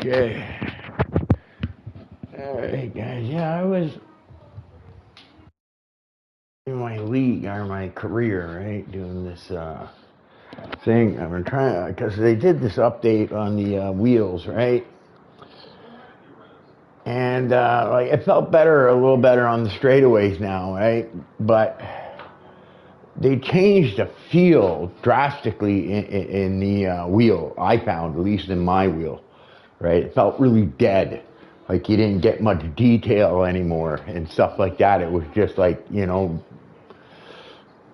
Okay. Alright guys, yeah, I was in my league or my career, right, doing this thing. I've been trying, because they did this update on the wheels, right? And like it felt better, a little better on the straightaways now, right? But they changed the feel drastically in the wheel, I found, at least in my wheel, right? It felt really dead. Like you didn't get much detail anymore and stuff like that. It was just like, you know,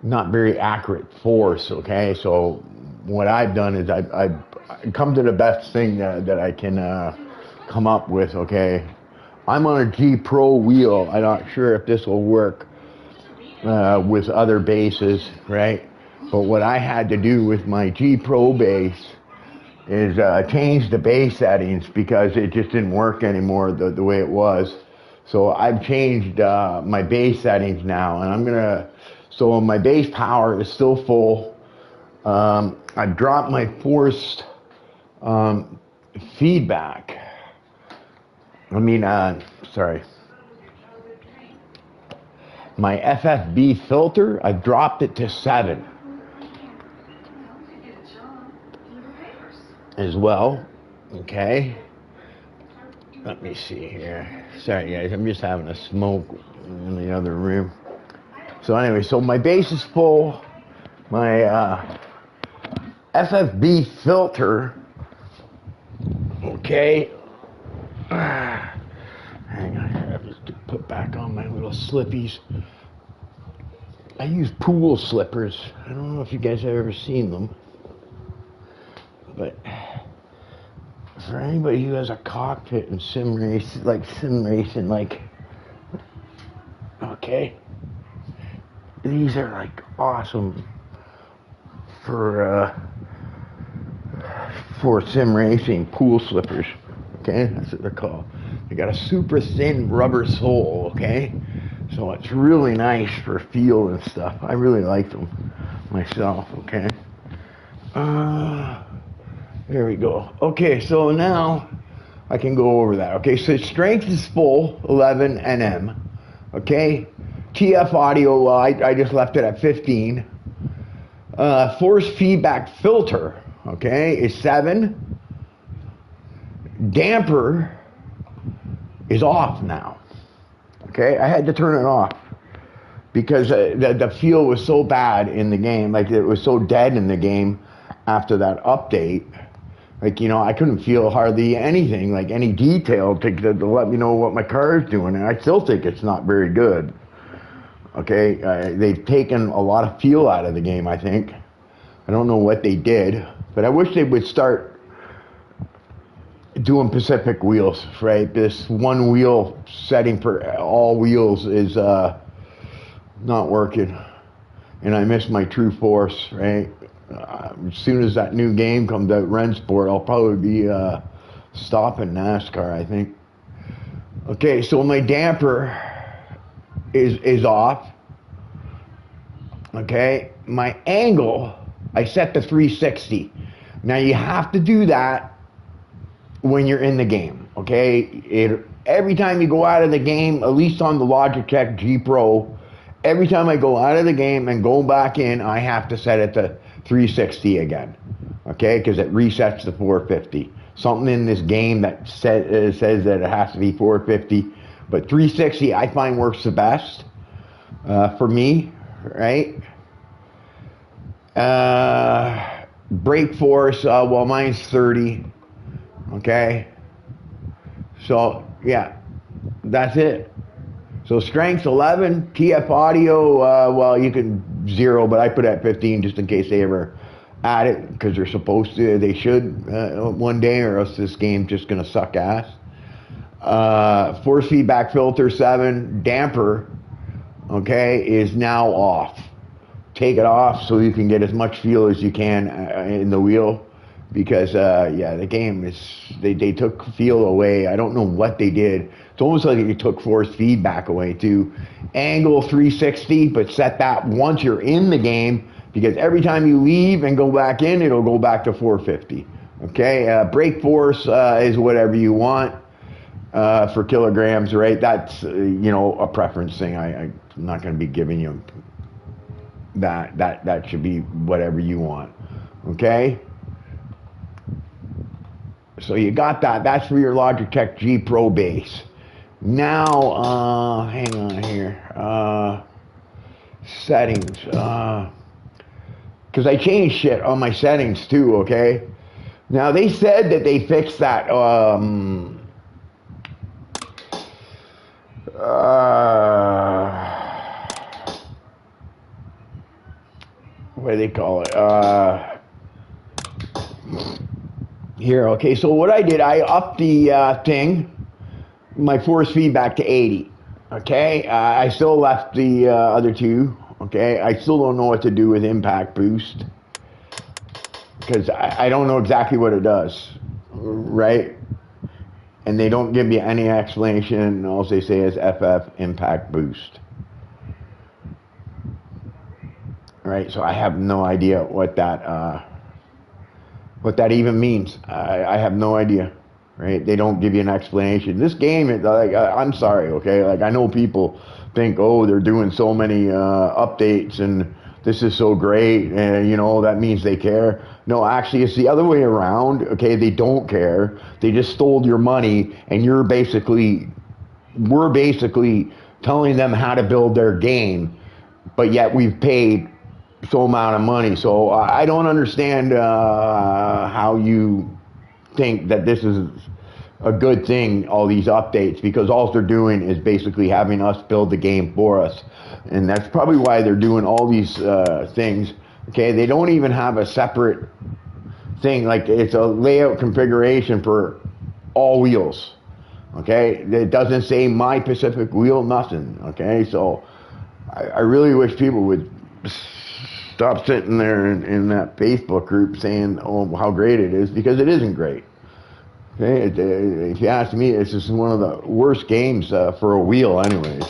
not very accurate force, okay? So what I've done is I've come to the best thing that I can come up with, okay? I'm on a G Pro wheel. I'm not sure if this will work with other bases, right? But what I had to do with my G Pro base is change the base settings because it just didn't work anymore the way it was. So I've changed my base settings now, and I'm gonna, so my base power is still full. I dropped my forced feedback. Sorry. My FFB filter, I dropped it to 7 as well. Okay. Let me see here. Sorry guys, I'm just having a smoke in the other room. So anyway, so my base is full. My FFB filter, okay. Hang on, I have to put back on my little slippies. I use pool slippers. I don't know if you guys have ever seen them, but for anybody who has a cockpit and sim racing, like, okay, these are like awesome for sim racing pool slippers. Okay, that's what they're called. They got a super thin rubber sole, okay? So it's really nice for feel and stuff. I really like them myself, okay? There we go. Okay, so now I can go over that. Okay, so strength is full, 11 Nm. Okay, TF audio, well, I just left it at 15. Force feedback filter, okay, is 7. Damper is off now. Okay, I had to turn it off because the feel was so bad in the game, like it was so dead in the game after that update. Like, you know, I couldn't feel hardly anything, like any detail to let me know what my car is doing, and I still think it's not very good. Okay, they've taken a lot of feel out of the game, I think. I don't know what they did, but I wish they would start doing Pacific wheels, right? This one wheel setting for all wheels is not working, and I miss my True Force, right? As soon as that new game comes out, Rensport, I'll probably be stopping NASCAR, I think. Okay, so my damper is off. Okay, my angle, I set to 360. Now you have to do that when you're in the game, okay? Every time you go out of the game, at least on the Logitech G Pro, every time I go out of the game and go back in, I have to set it to 360 again, okay? Because it resets to 450. Something in this game that says that it has to be 450, but 360 I find works the best for me, right? Brake force, well, mine's 30. Okay, so yeah, that's it. So strength 11, TF audio, well, you can 0, but I put it at 15 just in case they ever add it, because they're supposed to, they should one day, or else this game's just gonna suck ass. Force feedback filter 7, damper, okay, is now off. Take it off so you can get as much feel as you can in the wheel. Because yeah, the game is, they took feel away. I don't know what they did. It's almost like they took force feedback away too. Angle 360, but set that once you're in the game, because every time you leave and go back in, it'll go back to 450. Okay, brake force is whatever you want for kilograms, right? That's a preference thing. I'm not going to be giving you that. That should be whatever you want. Okay. So you got that. That's for your Logitech G Pro base. Now, hang on here. Settings. Because I changed shit on my settings too. Okay. Now they said that they fixed that. What do they call it? Here, okay. So what I did, I upped the my force feedback to 80. Okay, I still left the other two. Okay, I still don't know what to do with impact boost because I don't know exactly what it does, right? And they don't give you any explanation. All they say is FF impact boost. Right, so I have no idea what that even means. I have no idea. Right, they don't give you an explanation. This game is like, I'm sorry, okay. Like I know people think, oh, they're doing so many updates and this is so great, and that means they care. No, actually, it's the other way around. Okay, they don't care. They just stole your money, and we're basically telling them how to build their game, but yet we've paid so amount of money. So I don't understand how you think that this is a good thing, all these updates, because all they're doing is basically having us build the game for us. And that's probably why they're doing all these things. Okay, they don't even have a separate thing, like it's a layout configuration for all wheels. Okay, it doesn't say my Pacific wheel, nothing. Okay, so I really wish people would stop sitting there in that Facebook group saying, oh, how great it is, because it isn't great. Okay, if you ask me, it's just one of the worst games for a wheel anyways.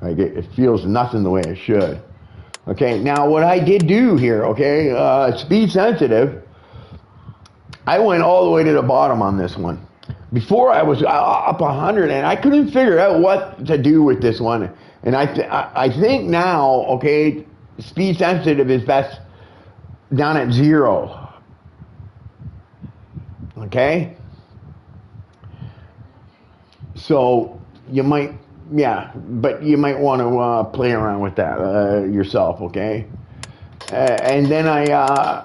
Like it feels nothing the way it should. Okay, now what I did do here, okay, speed sensitive, I went all the way to the bottom on this one. Before I was up 100 and I couldn't figure out what to do with this one. And I think now, okay, speed sensitive is best down at 0. Okay? So you might, but you might want to play around with that yourself, okay? And then I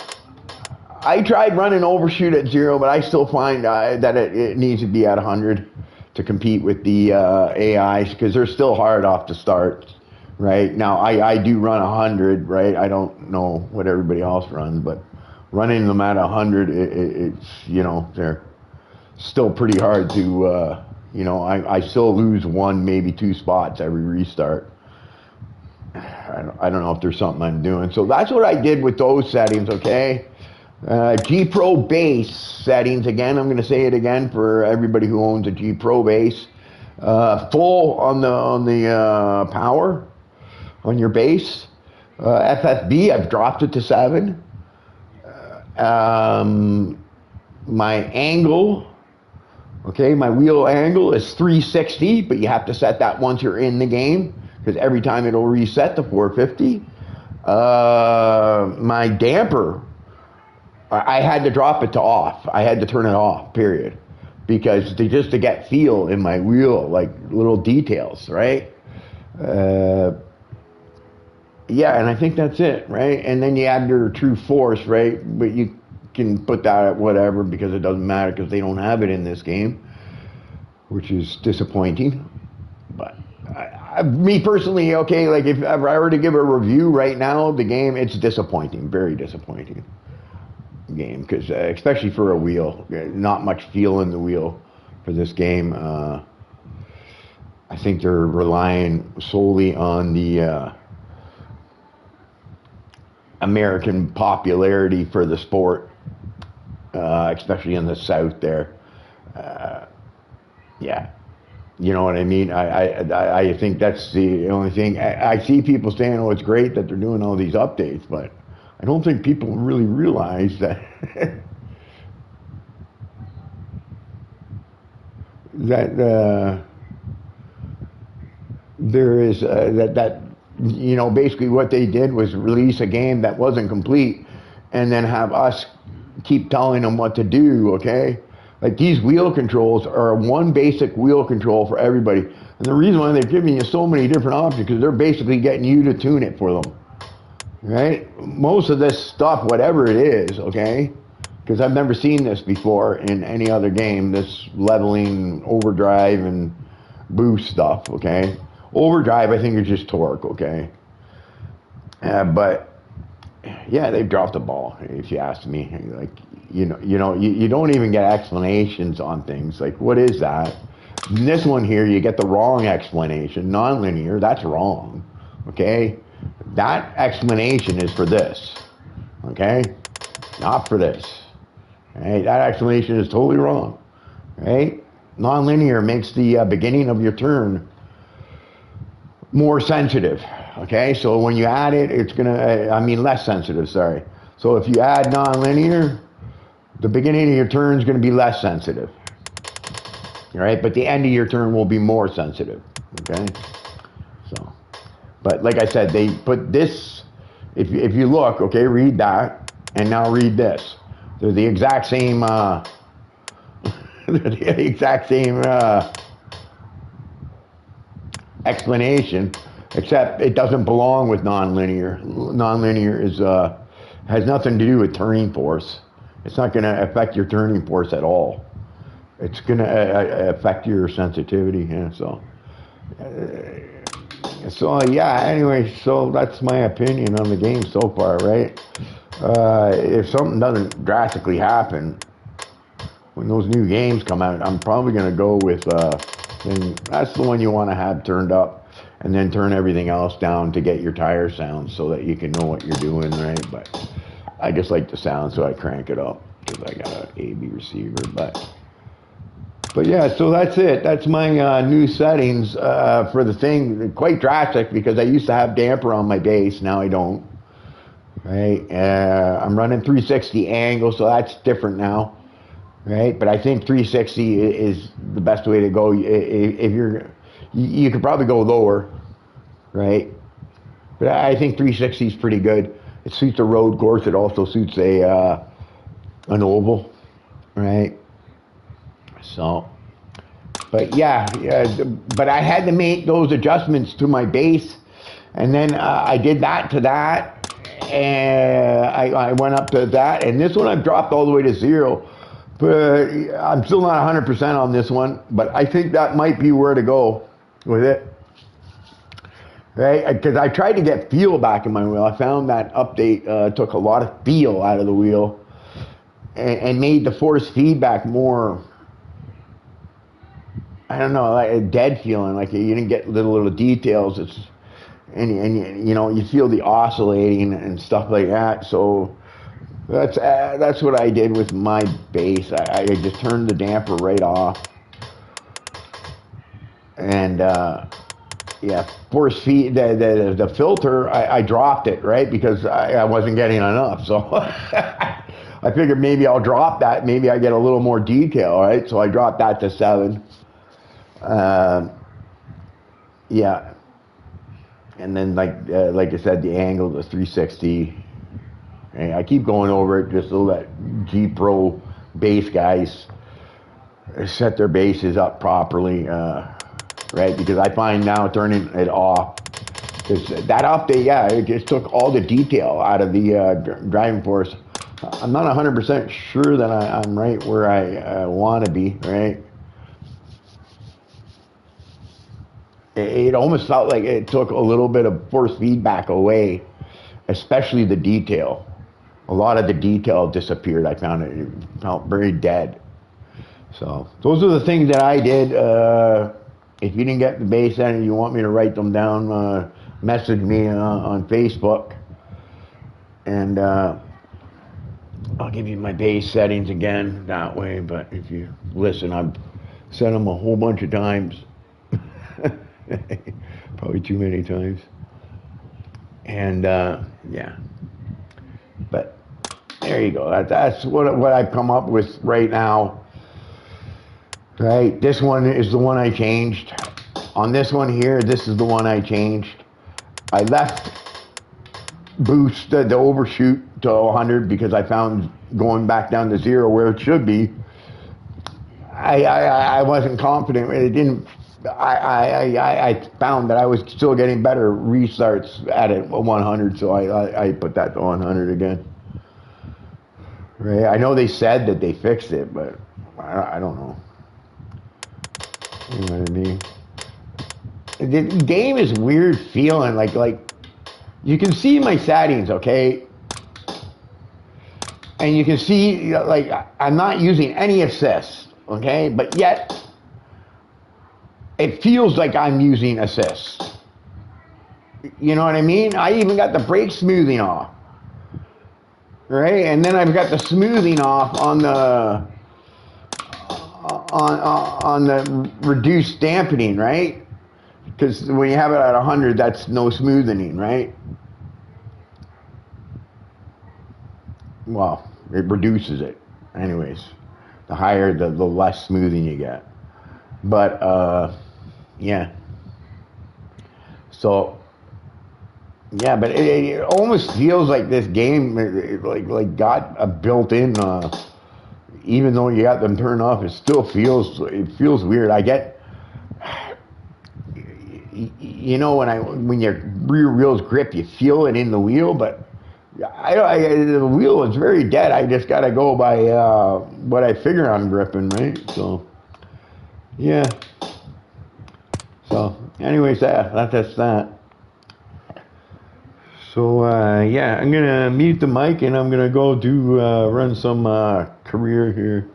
tried running overshoot at 0, but I still find that it needs to be at 100 to compete with the AIs, because they're still hard off the start. Right now, I do run 100. Right, I don't know what everybody else runs, but running them at 100, it's they're still pretty hard to I still lose 1, maybe 2 spots every restart. I don't know if there's something I'm doing. So that's what I did with those settings. Okay, G Pro base settings. Again, I'm going to say it again for everybody who owns a G Pro base. Full on the power. On your base, FFB, I've dropped it to 7. My angle, okay, my wheel angle is 360, but you have to set that once you're in the game, because every time it'll reset to 450. My damper, I had to drop it to off. I had to turn it off, period, because just to get feel in my wheel, like little details, right? Yeah, and I think that's it, right? And then you add your true force, right? But you can put that at whatever, because it doesn't matter, because they don't have it in this game, which is disappointing. But me personally, okay, like if I were to give a review right now, the game, it's disappointing, very disappointing game, because especially for a wheel, not much feel in the wheel for this game. I think they're relying solely on the American popularity for the sport, especially in the South there. Yeah, you know what I mean? I think that's the only thing. I see people saying, oh, it's great that they're doing all these updates, but I don't think people really realize that that there is that you know, basically what they did was release a game that wasn't complete, and then have us keep telling them what to do. Okay, like these wheel controls are one basic wheel control for everybody, and the reason why they're giving you so many different options because they're basically getting you to tune it for them. Right? Most of this stuff, whatever it is, okay, because I've never seen this before in any other game, this leveling, overdrive, and boost stuff, okay? Overdrive, I think, is just torque, okay? But, yeah, they've dropped the ball, if you ask me. Like, you don't even get explanations on things. Like, what is that? In this one here, you get the wrong explanation. Non-linear, that's wrong, okay? That explanation is for this, okay? Not for this. Right? That explanation is totally wrong. Right? Non-linear makes the beginning of your turn more sensitive. Okay? So when you add it, it's gonna, less sensitive, sorry. So if you add non-linear, the beginning of your turn is gonna be less sensitive. All right? But the end of your turn will be more sensitive. Okay? So, but like I said, they put this, if you look, okay, read that, and now read this. They're the exact same, explanation, except it doesn't belong with nonlinear. Nonlinear is has nothing to do with turning force. It's not going to affect your turning force at all. It's going to affect your sensitivity. Yeah, so yeah. Anyway, so that's my opinion on the game so far, right? If something doesn't drastically happen when those new games come out, I'm probably going to go with, and that's the one you want to have turned up, and then turn everything else down to get your tire sound so that you can know what you're doing, right? But I just like the sound, so I crank it up because I got an AB receiver. But yeah, so that's it. That's my new settings for the thing. Quite drastic because I used to have damper on my bass, now I don't. Right, I'm running 360 angle, so that's different now, right? But I think 360 is the best way to go. If you could probably go lower, right? But I think 360 is pretty good. It suits a road course. It also suits an oval, right? So, but yeah, but I had to make those adjustments to my bass, and then I did that to that. And I went up to that, and this one I've dropped all the way to 0, but I'm still not 100% on this one, but I think that might be where to go with it, right? Because I tried to get feel back in my wheel. I found that update took a lot of feel out of the wheel and made the force feedback more, I don't know, like a dead feeling, like you didn't get little details. And you know, you feel the oscillating and stuff like that. So that's what I did with my bass. I just turned the damper right off, and yeah, force feed the filter. I dropped it, right, because I wasn't getting enough. So I figured maybe I'll drop that. Maybe I get a little more detail, right? So I dropped that to 7. Yeah. And then, like I said, the angle, the 360. And I keep going over it just so that G Pro bass guys set their basses up properly, right? Because I find now turning it off, because that update, yeah, it just took all the detail out of the driving force. I'm not 100% sure that I'm right where I want to be, right? It almost felt like it took a little bit of force feedback away, especially the detail. A lot of the detail disappeared. I found it felt very dead. So those are the things that I did. If you didn't get the bass setting, you want me to write them down, message me on Facebook, and I'll give you my bass settings again that way. But if you listen, I've said them a whole bunch of times. Probably too many times. And yeah, but there you go. That's what I've come up with right now. Right, this one is the one I changed. On this one here, this is the one I changed. I left boost the overshoot to 100 because I found going back down to 0 where it should be. I wasn't confident. It didn't. I found that I was still getting better restarts at it 100, so I put that to 100 again. Right? I know they said that they fixed it, but I don't know. You know what I mean? The game is weird feeling like you can see my settings, okay? And you can see like I'm not using any assists, okay? But yet it feels like I'm using assists. You know what I mean? I even got the brake smoothing off. Right? And then I've got the smoothing off on the on the reduced dampening, right? Because when you have it at 100, that's no smoothing, right? Well, it reduces it. Anyways, the higher, the less smoothing you get. But, yeah. So, yeah, but it almost feels like this game like got a built-in, even though you got them turned off, it feels weird. I get, you know, when your rear wheels grip, you feel it in the wheel, but the wheel is very dead. I just gotta go by what I figure I'm gripping, right? So, yeah. So, anyways, that's that. So, yeah, I'm gonna mute the mic and I'm gonna go run some career here.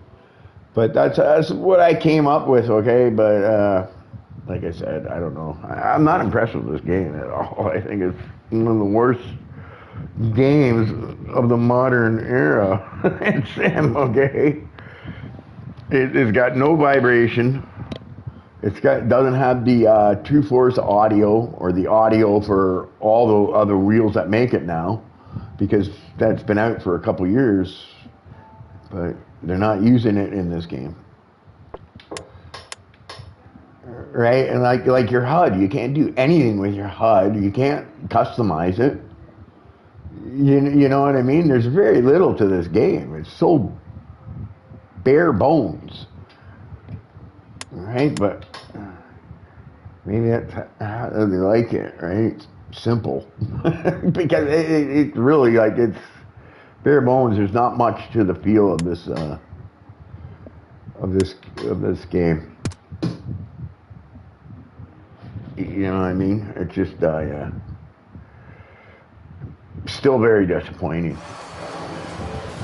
But that's what I came up with, okay? But like I said, I don't know. I'm not impressed with this game at all. I think it's one of the worst games of the modern era. It's Sim, okay? It's got no vibration. Doesn't have the True Force audio or the audio for all the other wheels that make it now, because that's been out for a couple years, but they're not using it in this game. Right? And like your HUD, you can't do anything with your HUD. You can't customize it. You know what I mean? There's very little to this game. It's so bare bones. Right? But maybe that's how they like it, right? Simple. Because it's really like it's bare bones. There's not much to the feel of this game. You know what I mean? It's just yeah. Still very disappointing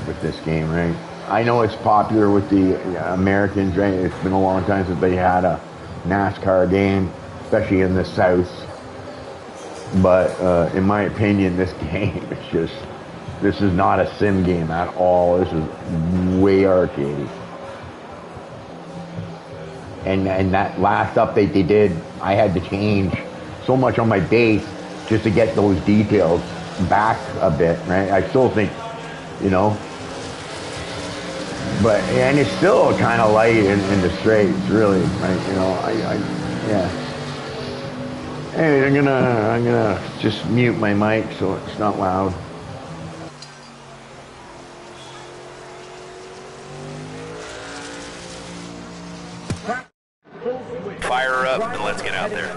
with this game, right? I know it's popular with the Americans, right? It's been a long time since they had a NASCAR game, especially in the South. But in my opinion, this game this is not a sim game at all. This is way arcadey. And that last update they did, I had to change so much on my base just to get those details back a bit, right? I still think, you know, but, and it's still kind of light in the straights, really, right? You know, yeah. Anyway, I'm gonna just mute my mic so it's not loud. Fire her up and let's get out there.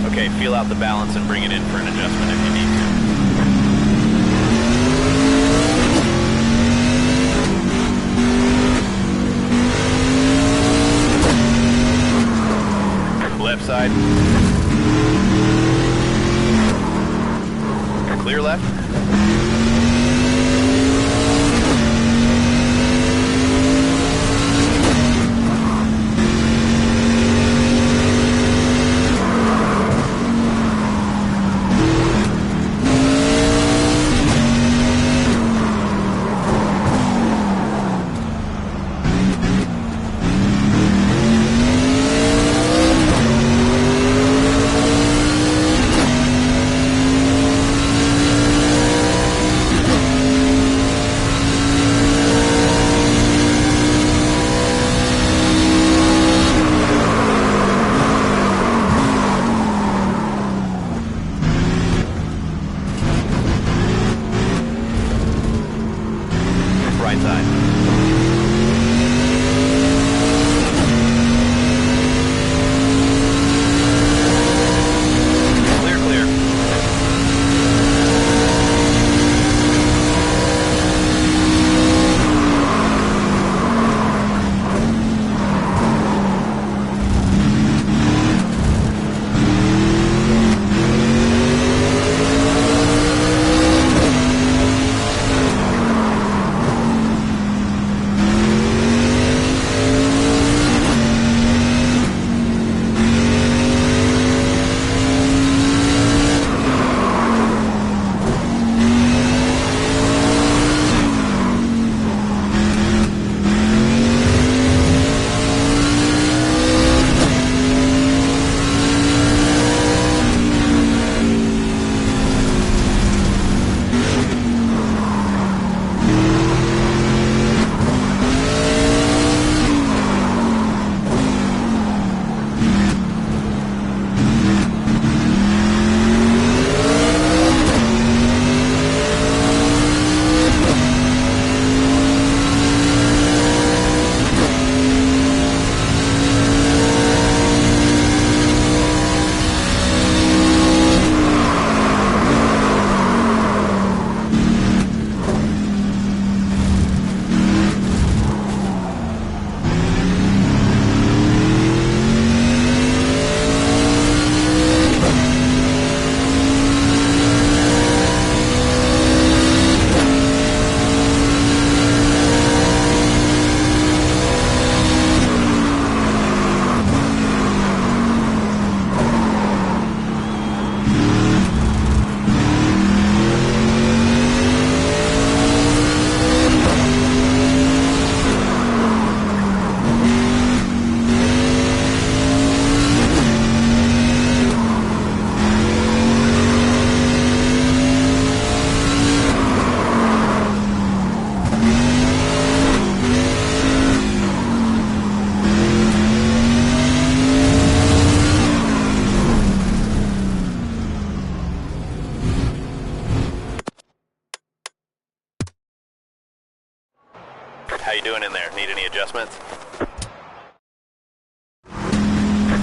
Okay, feel out the balance and bring it in for an adjustment if you need to. Left side. Clear left.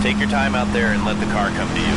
Take your time out there and let the car come to you.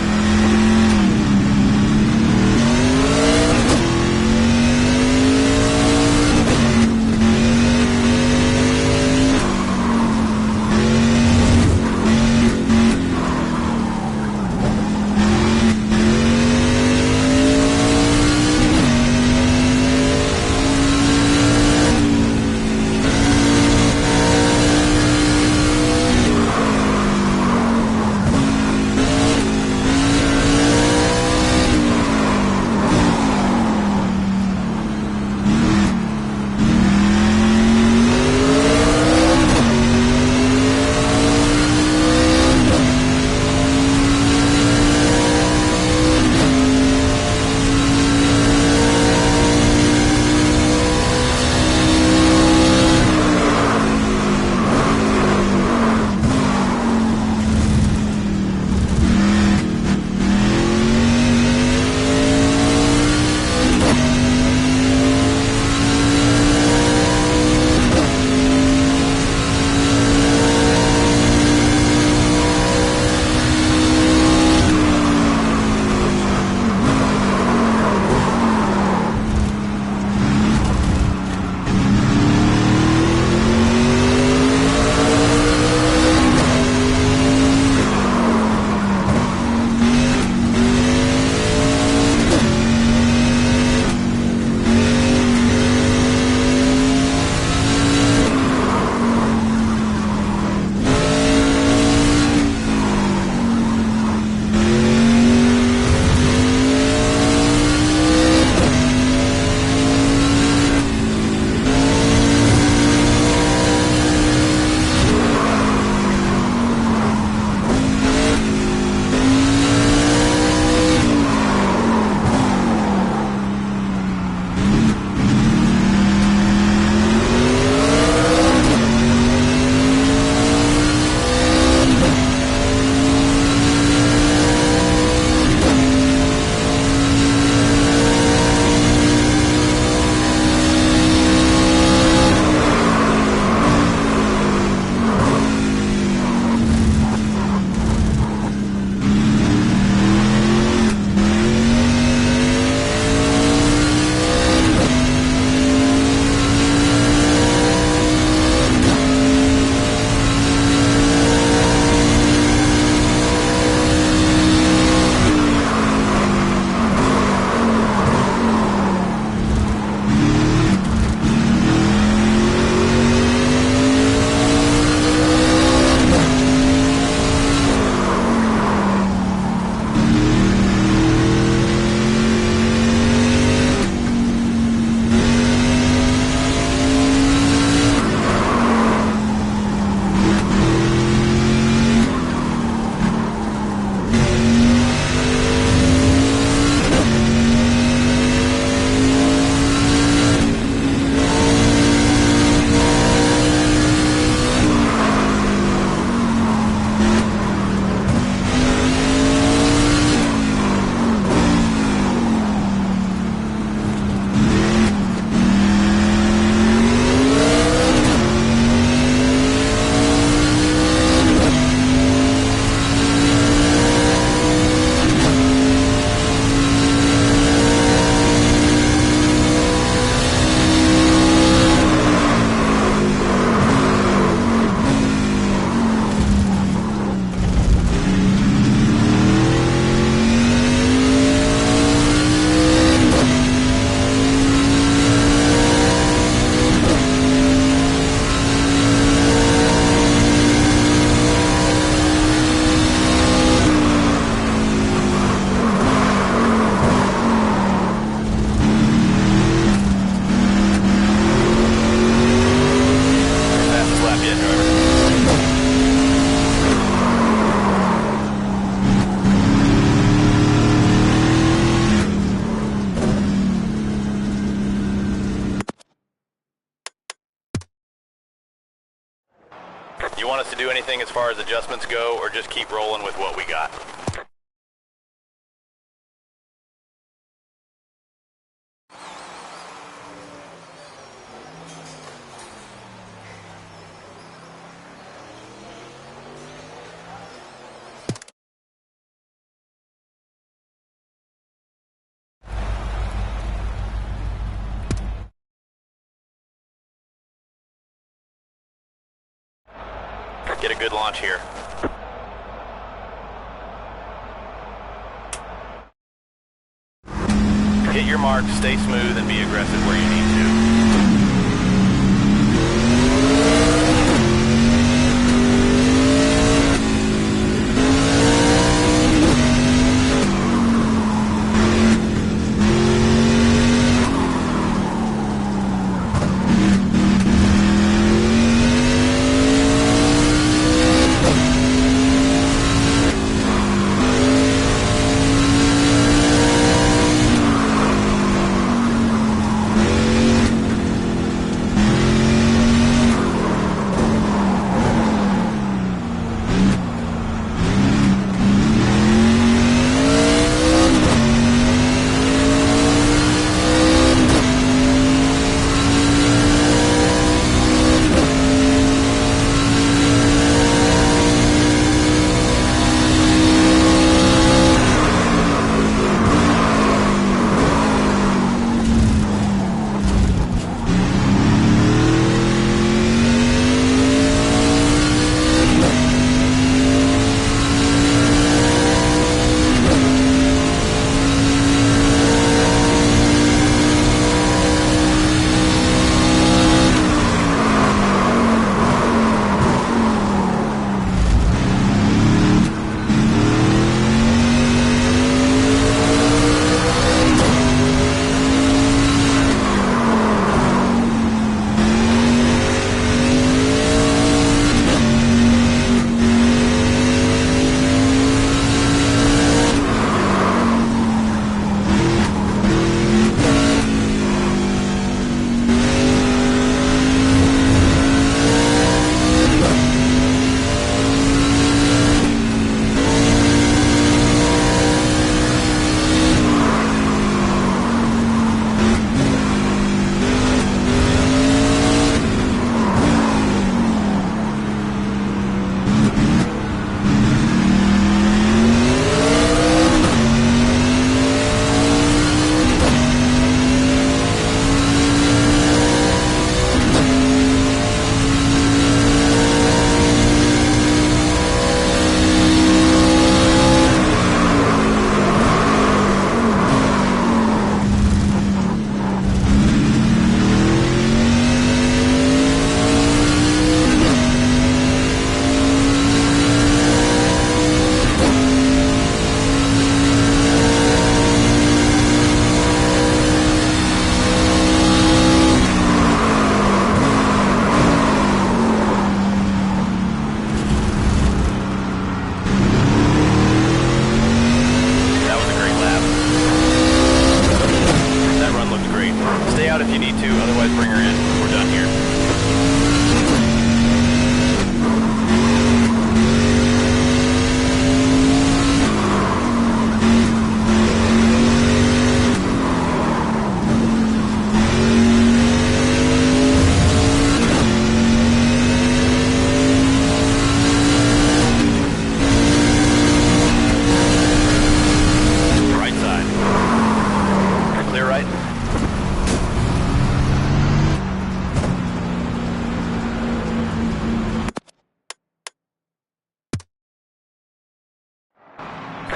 You want us to do anything as far as adjustments go, or just keep rolling with what we got? Get a good launch here. Hit your mark, stay smooth, and be aggressive where you need to.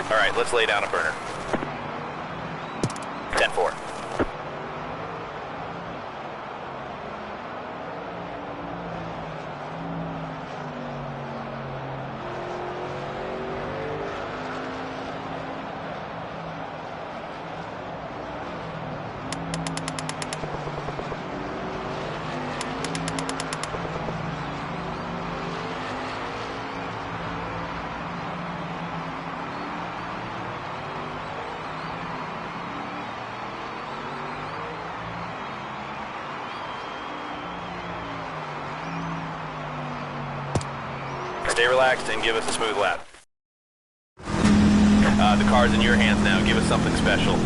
All right, let's lay down a burner. 10-4. Stay relaxed and give us a smooth lap. The car's in your hands now. Give us something special.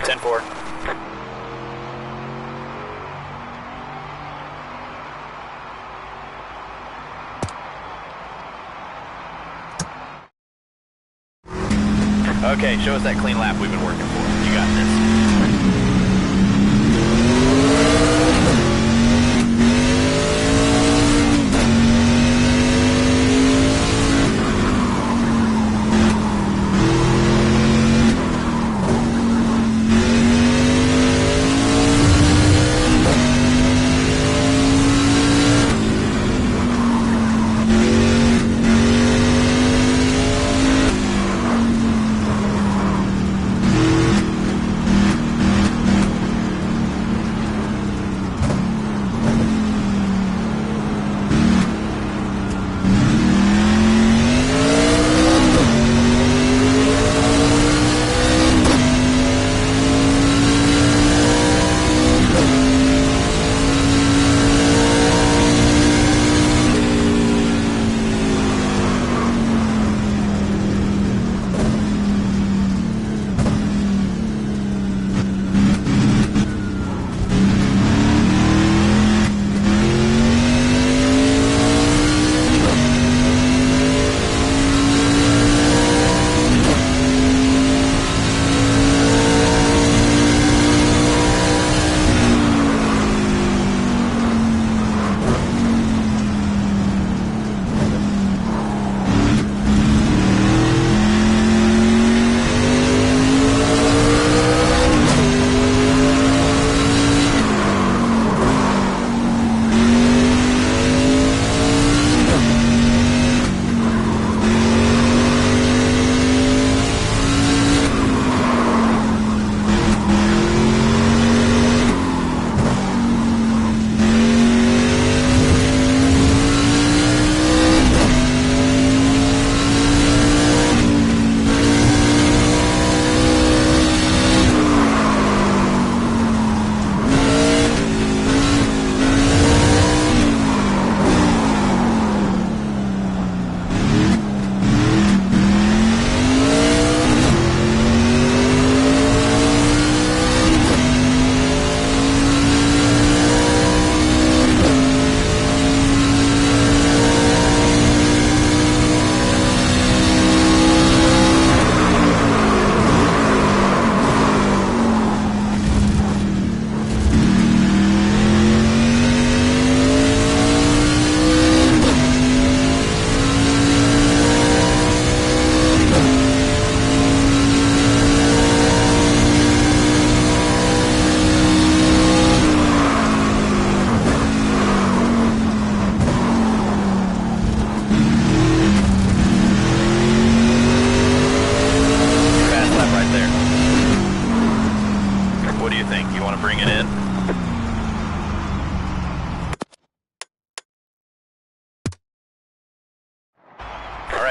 10-4. Okay, show us that clean lap we've been working for. You got this.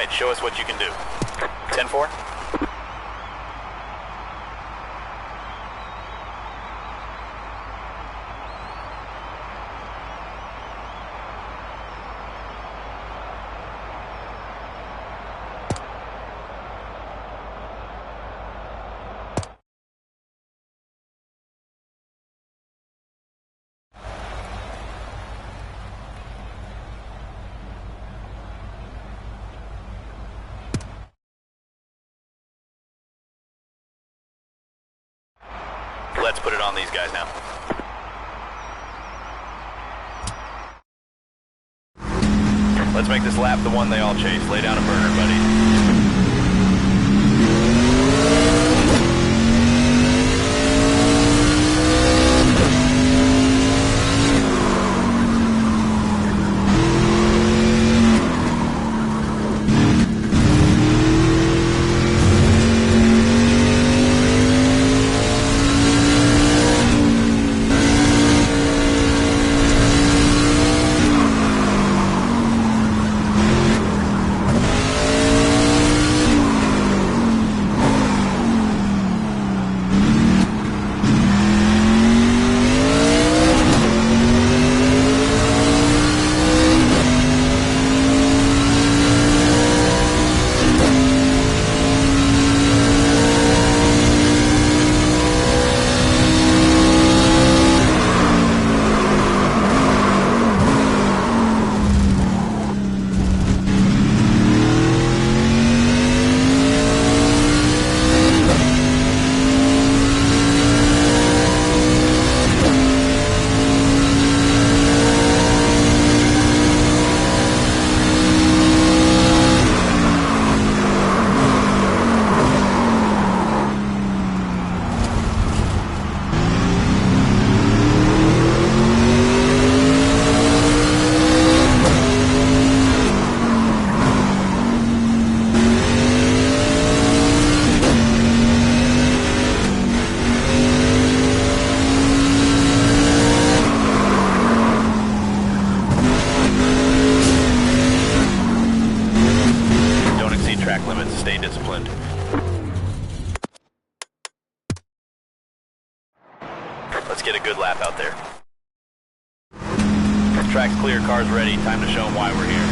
right, show us what you can do. 10-4. Let's put it on these guys now. Let's make this lap the one they all chase. Lay down a burner, buddy. Stay disciplined. Let's get a good lap out there. Track's clear, car's ready. Time to show them why we're here.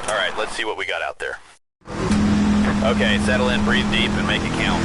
Alright, let's see what we got out there. Okay, settle in, breathe deep, and make it count.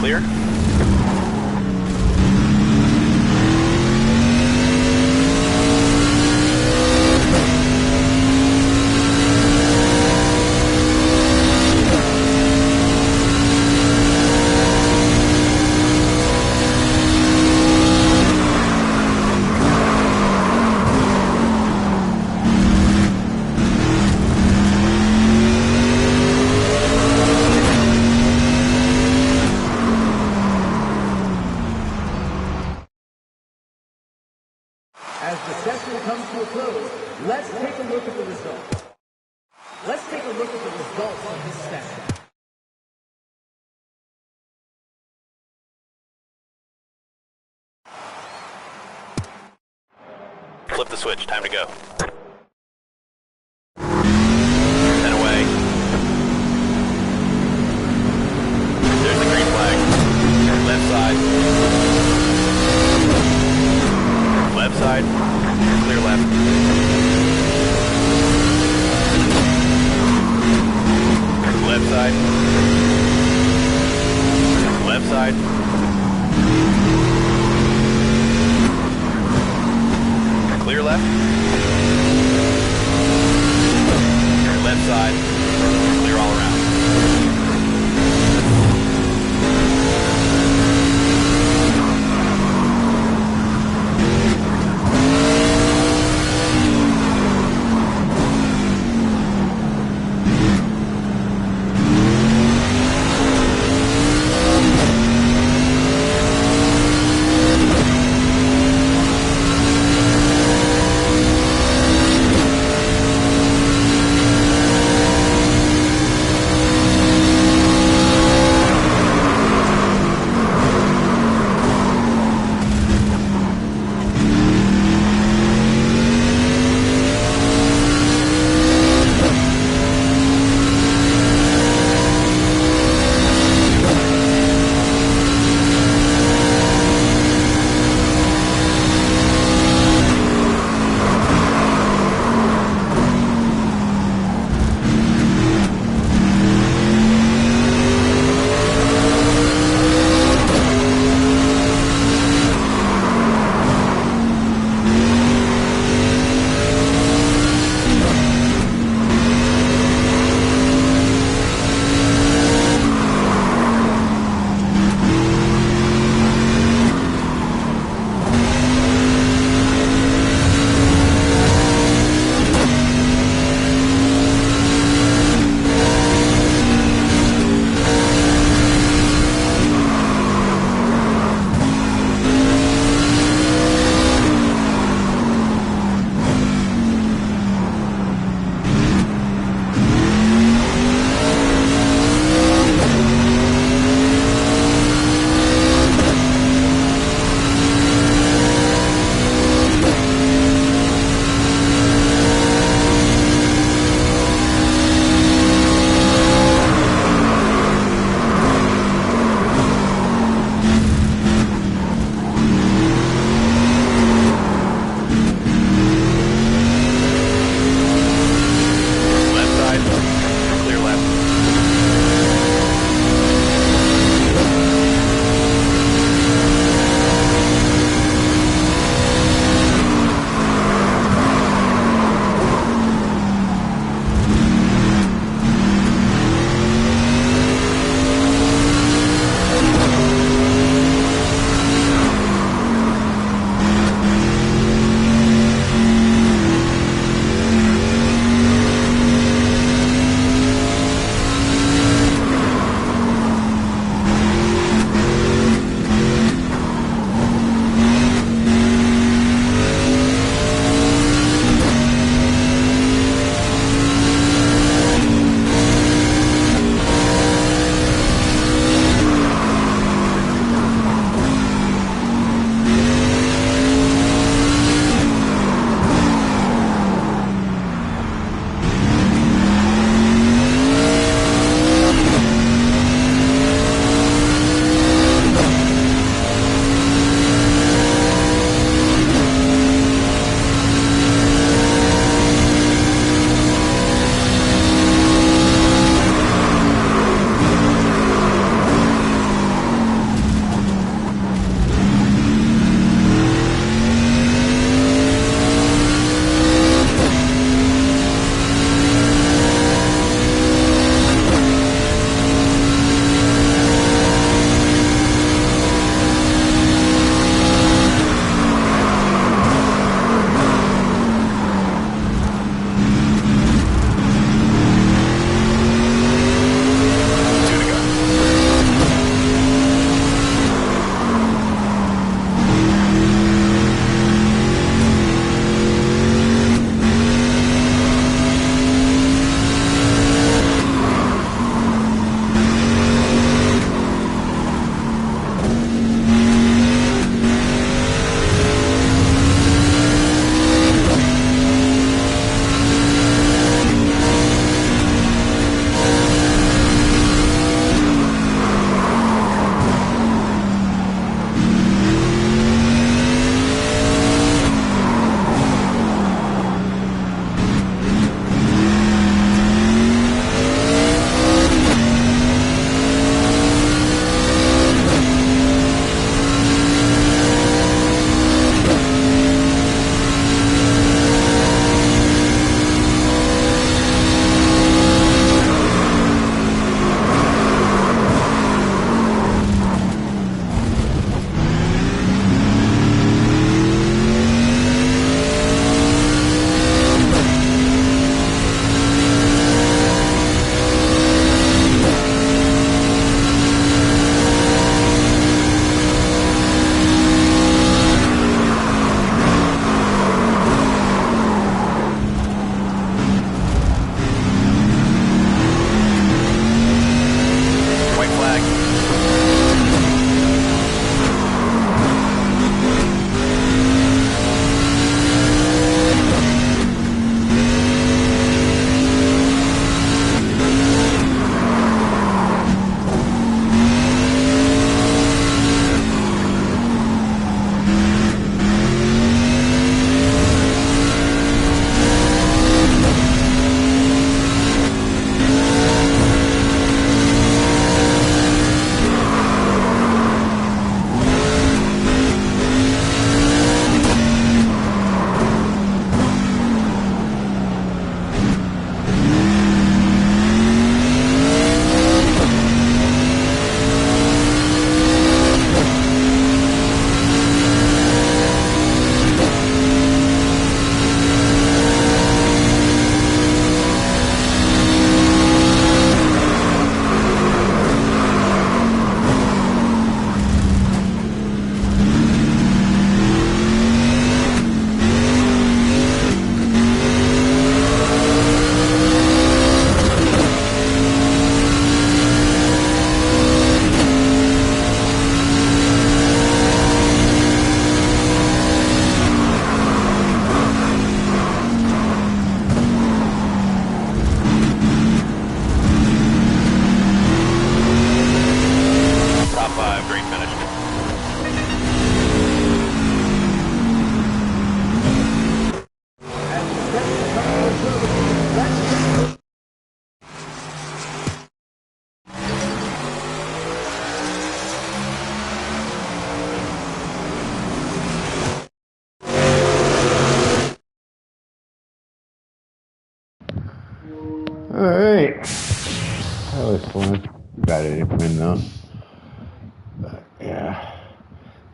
clear? As the session comes to a close, let's take a look at the results. Let's take a look at the results of this session. Flip the switch, time to go. 10 away. There's the green flag. Left side. Left side. Clear left. Left side. Left side. Clear left. Left side. Clear all around.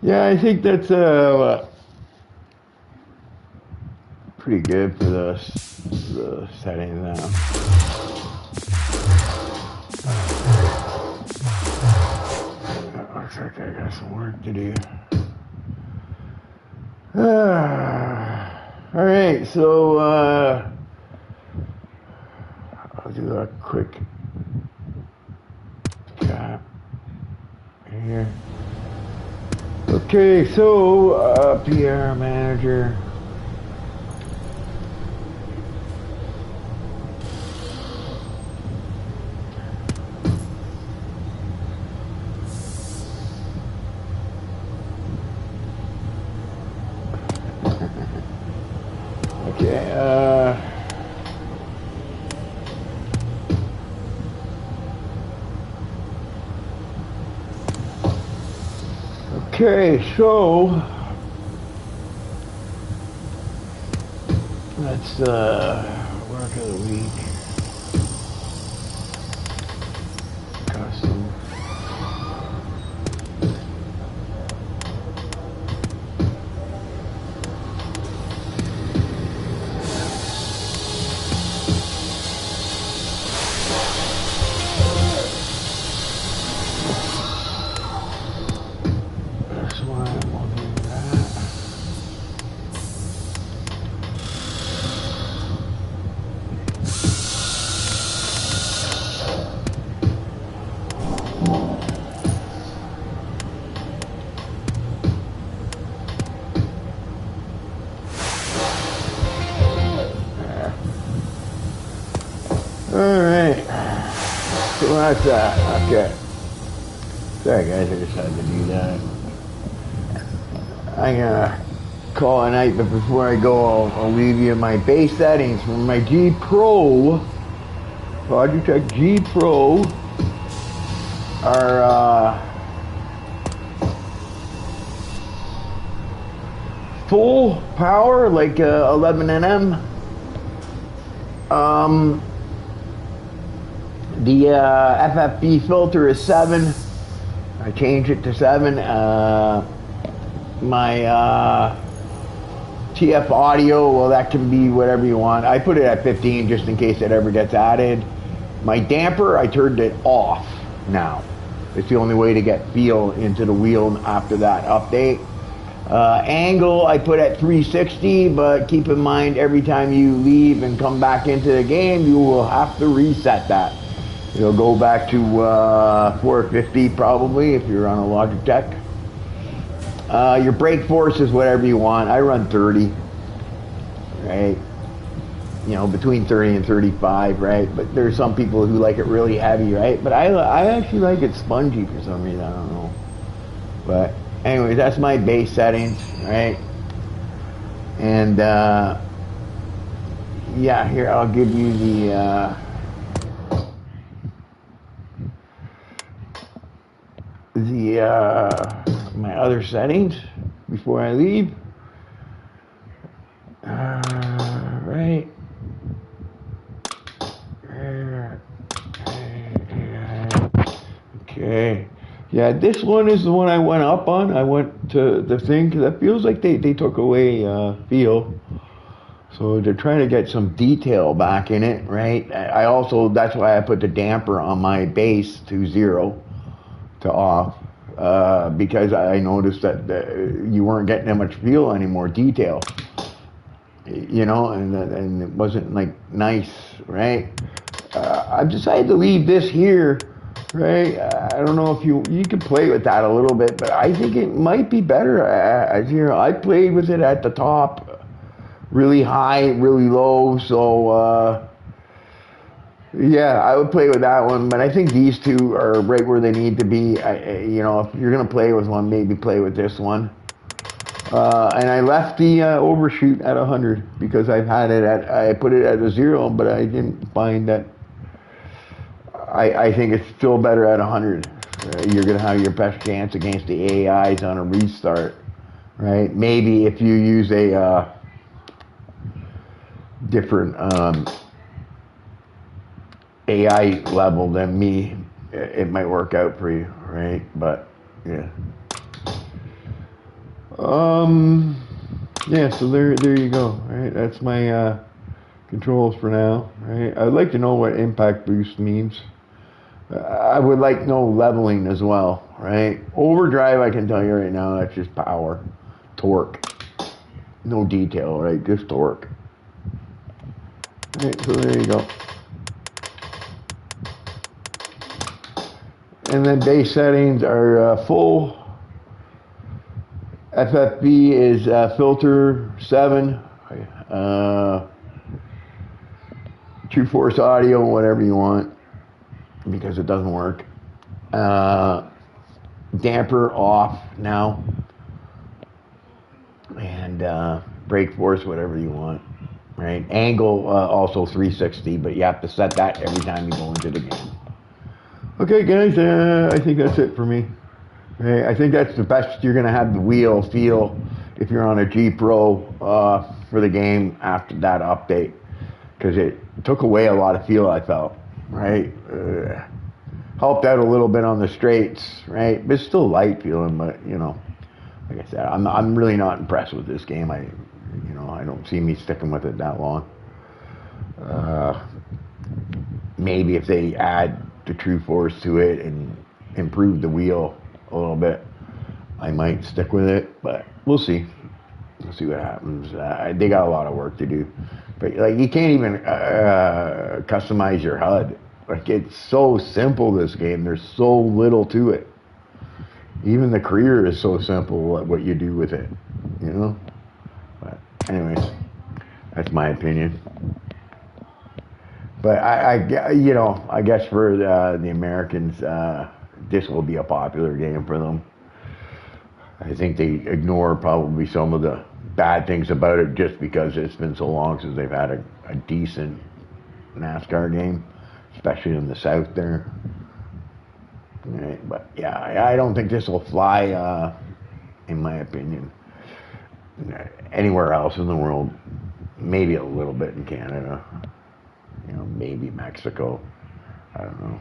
Yeah, I think that's pretty good for the settings now. Looks like I got some work to do. All right, so I'll do a quick cap here. Okay, so PR manager. Okay, okay, so let's work of the week. Custom. This one, we'll do that. All right, so that's that. Okay. Sorry guys, I just had to do that. I'm gonna call a night, but before I go, I'll leave you my base settings from my G Pro. Logitech G Pro are full power, like 11 nm. The FFB filter is 7. I changed it to 7. My TF audio, well, that can be whatever you want. I put it at 15 just in case it ever gets added. My damper, I turned it off now. It's the only way to get feel into the wheel after that update. Angle, I put at 360, but keep in mind every time you leave and come back into the game, you will have to reset that. It'll go back to 450 probably if you're on a Logitech. Your brake force is whatever you want. I run 30, right? You know, between 30 and 35, right? But there's some people who like it really heavy, right? But I actually like it spongy for some reason. I don't know. But anyways, that's my base settings, right? And yeah, here I'll give you the my other settings before I leave. Right. Okay. Yeah, this one is the one I went up on. I went to the thing because it feels like they took away feel. So they're trying to get some detail back in it, right? I also, that's why I put the damper on my bass to 0 to off. Because I noticed that you weren't getting that much feel anymore, detail, you know, and it wasn't like nice, right? I've decided to leave this here, right? I don't know if you can play with that a little bit, but I think it might be better. You know, I played with it at the top, really high, really low, so yeah, I would play with that one, but I think these two are right where they need to be. You know, if you're gonna play with one, maybe play with this one. And I left the overshoot at 100 because I've had it at, I put it at a 0, but I didn't find that. I think it's still better at 100. You're gonna have your best chance against the AIs on a restart, right? Maybe if you use a different AI level than me, it might work out for you, right? But yeah. Yeah, so there you go, right? That's my controls for now, right? I'd like to know what impact boost means. I would like to know leveling as well, right? Overdrive, I can tell you right now, that's just power, torque, no detail, right? Just torque. Right, so there you go. And then base settings are full. FFB is filter 7. True Force audio, whatever you want, because it doesn't work. Damper off now. And brake force, whatever you want. Right? Angle also 360, but you have to set that every time you go into the game. Okay, guys, I think that's it for me. Right? I think that's the best you're going to have the wheel feel if you're on a G Pro for the game after that update, because it took away a lot of feel, I felt. Right? Helped out a little bit on the straights, right? But it's still light feeling, but you know, like I said, I'm really not impressed with this game. I don't see me sticking with it that long. Maybe if they add the True Force to it and improve the wheel a little bit, I might stick with it. But we'll see. We'll see what happens. They got a lot of work to do. But like, you can't even customize your HUD. Like, it's so simple, this game. There's so little to it. Even the career is so simple, what you do with it, you know? But anyways, that's my opinion. But I guess for the Americans, this will be a popular game for them. I think they ignore probably some of the bad things about it just because it's been so long since they've had a decent NASCAR game, especially in the South there. Right, but yeah, I don't think this will fly, in my opinion, anywhere else in the world. Maybe a little bit in Canada, maybe Mexico. I don't know.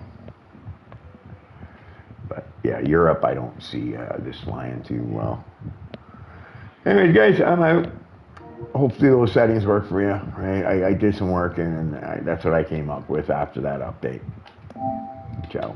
But yeah, Europe, I don't see this flying too well. Anyways, guys, I'm out. Hopefully those settings work for you, right? I did some work, and that's what I came up with after that update. Ciao.